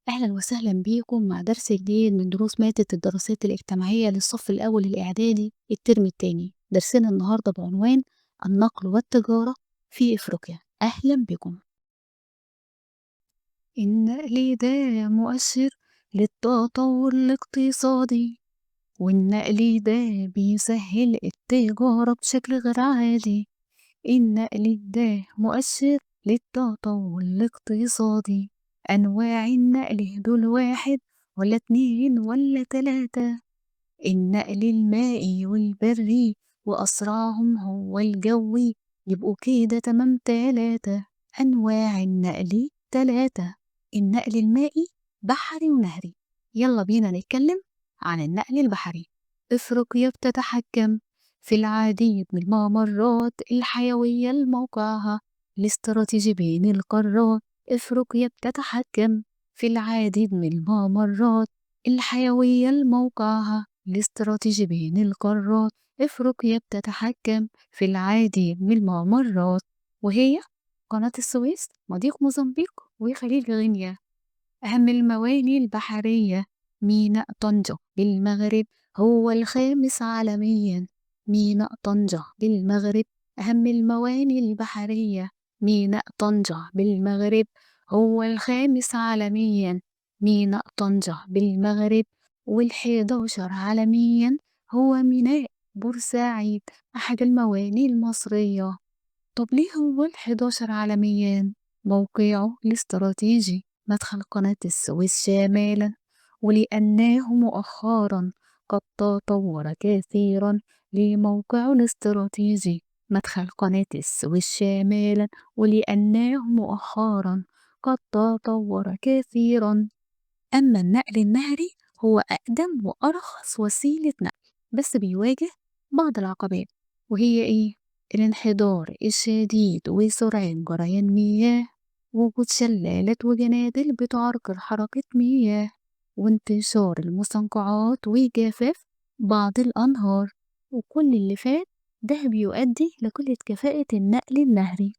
أهلا وسهلا بيكم مع درس جديد من دروس مادة الدراسات الاجتماعية للصف الأول الإعدادي الترم التاني. درسنا النهاردة بعنوان النقل والتجارة في إفريقيا. أهلا بكم. النقل ده مؤشر للتطور الاقتصادي، والنقل ده بيسهل التجارة بشكل غير عادي. النقل ده مؤشر للتطور الاقتصادي. أنواع النقل دول واحد ولا اتنين ولا تلاتة؟ النقل المائي والبري، وأسرعهم هو الجوي، يبقوا كده تمام تلاتة. أنواع النقل تلاتة: النقل المائي، بحري ونهري. يلا بينا نتكلم عن النقل البحري. إفريقيا بتتحكم في العديد من الممرات الحيوية لموقعها الاستراتيجي بين القارات. إفريقيا بتتحكم في العديد من الممرات الحيوية لموقعها الاستراتيجي بين القارات. إفريقيا بتتحكم في العديد من الممرات، وهي قناة السويس، مضيق موزمبيق، وخليج غينيا. أهم المواني البحرية: ميناء طنجة بالمغرب هو الخامس عالميا. ميناء طنجة بالمغرب أهم المواني البحرية. ميناء طنجة بالمغرب هو الخامس عالميا. ميناء طنجة بالمغرب. وال11 عالميا هو ميناء بورسعيد، أحد المواني المصرية. طب ليه هو ال11 عالميا؟ موقعه الاستراتيجي مدخل قناة السويس شمالا، ولأنه مؤخرا قد تطور كثيرا. لموقعه الاستراتيجي مدخل قناة السويس شمالا، ولأنه مؤخرا قد تطور كثيرا. أما النقل النهري هو أقدم وأرخص وسيلة نقل، بس بيواجه بعض العقبات، وهي إيه؟ الانحدار الشديد وسرعة جريان مياه، وجود شلالات وجنادل بتعرقل حركة مياه، وانتشار المستنقعات وجفاف بعض الأنهار. وكل اللي فات ده بيؤدي لقلة كفاءة النقل النهري.